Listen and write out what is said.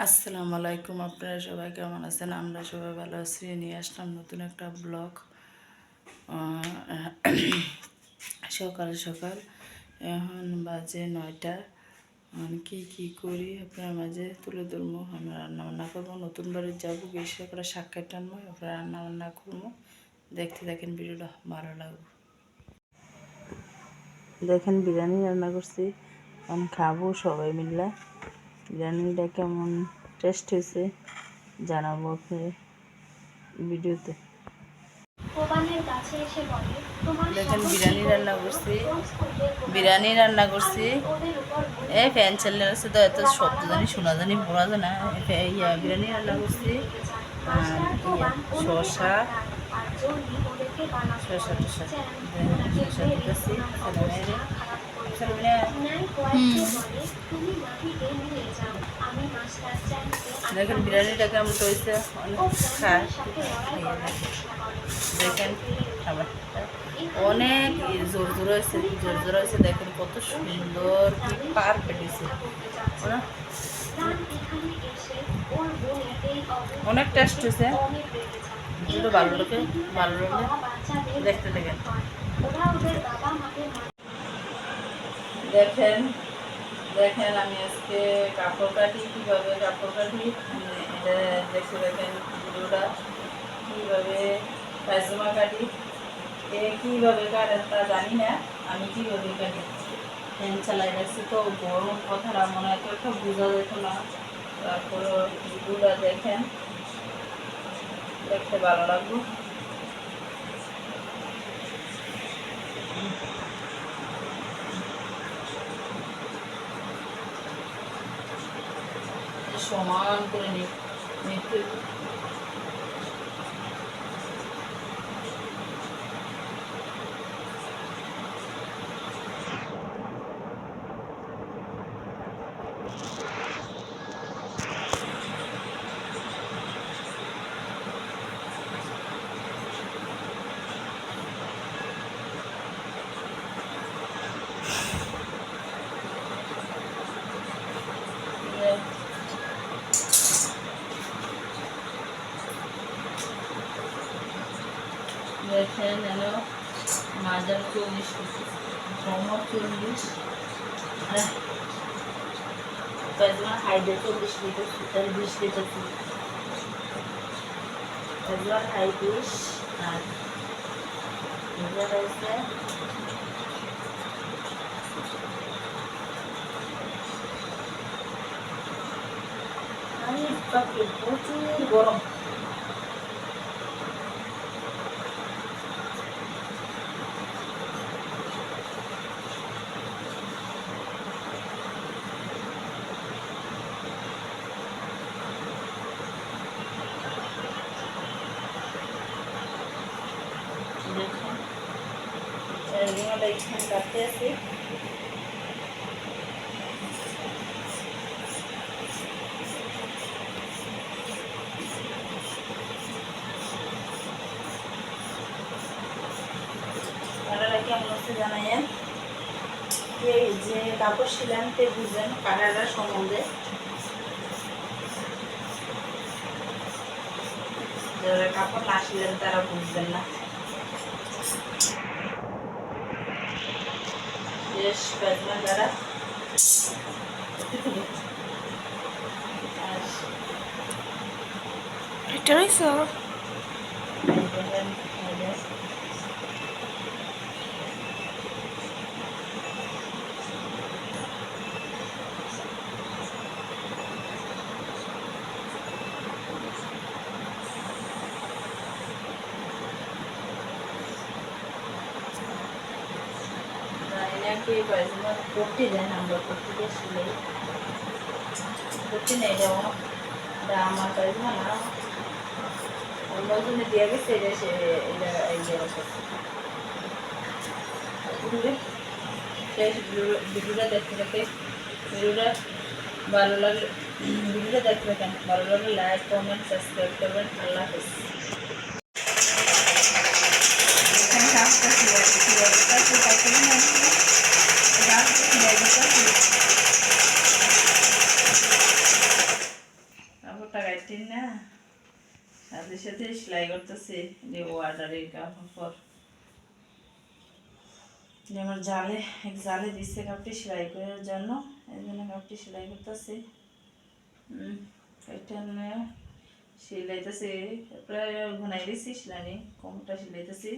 আসসালামু আলাইকুম। আপনারা সবাই কেমন আছেন? আমরা সবাই ভালো আছি। নিয়ে আসলাম নতুন একটা ব্লগ। সকাল সকাল এখন বাজে 9টা। কি করি আপনার মাঝে তুলে ধরবো। আমরা রান্নাবান্না করবো, নতুন বাড়ি যাবো, গেছে করে সাক্ষাৎ টানবো, আপনার রান্নাবান্না করবো। দেখতে দেখেন, ভিডিওটা ভালো লাগবে। দেখেন বিরিয়ানি রান্না করছি, এখন খাবো সবাই মিলে। বিরিয়ানিটা কেমন টেস্ট হয়েছে জানাবো আপনার ভিডিওতে। দেখেন বিরিয়ানি রান্না করছি। এই ফ্যান চালিয়ে আছে তো এত শব্দ জানি শোনা জানি বোঝা যায় না। বিরিয়ানি রান্না করছি, শসা শসা টসা শসা দিতেছি দেখেন বিরিয়ানিটা কেমন হয়েছে, অনেক খায় দেখেন খাবারটা অনেক জোর জোর হয়েছে, দেখেন কত সুন্দর পারফেক্ট হয়েছে, অনেক টেস্ট হয়েছে। একটু ভালো লাগে দেখতে দেখেন। দেখেন দেখেন আমি আজকে কাপড় কাটি, কীভাবে কাপড় কাটি এটা দেখে দেখেন ভিডিওটা। কীভাবে পায়জামা কাটি, কীভাবে কাটেন তা জানি না, আমি কীভাবে কাটি। ফ্যান চালাই রাখছি তো গরম কথাটা মনে হয় একটা বোঝা যেত না। তারপরে ভিডিওটা দেখেন, দেখতে ভালো লাগবে। সমান করে নিতে দেখেন যেন মাজার 40 সমর 40 পেঁয়াজমা হাইডে 40 লিটার, 20 লিটার, পেঁয়াজমা হাই 20 আর এটা রয়েছে প্রচুর গরম। এখানে কাটতে আছে, কেমন হচ্ছে জানাইয়েন। যে কাপড় শিলানতে বুঝেন কানাডার সম্বন্ধে, যারা কাপড় না শিলেন তারা বুঝবেন না। বেশ পেঁয়াজমা দ্বারা এটা রয়েছে করতে দেন, আমরা করতে দিয়ে করতে নেই দেওয়া। এটা আমার পায়জামা না, অন্যজনে দিয়ে গেছে, এটা সে এটা ভিডিওটা দেখতে দেখে ভিডিওটা ভালো লাগলে ভিডিওটা দেখতে দেখেন, ভালো লাগলে লাইক কমেন্ট সাবস্ক্রাইব করবেন। আল্লাহ হাফেজ। কাপড়টা কাটতেন না, সাথে সাথে সেলাই করতেছে যে অর্ডারের কাপড়। যে আমার জালে এক জালে দিচ্ছে কাপড়টি সেলাই করার জন্য, এই জন্য কাপড়টি সেলাই করতেছে। এটা সিলাইতেছে, প্রায় ঘুনাই দিয়েছি সেলাই, কোমরটা সিলাইতেছি।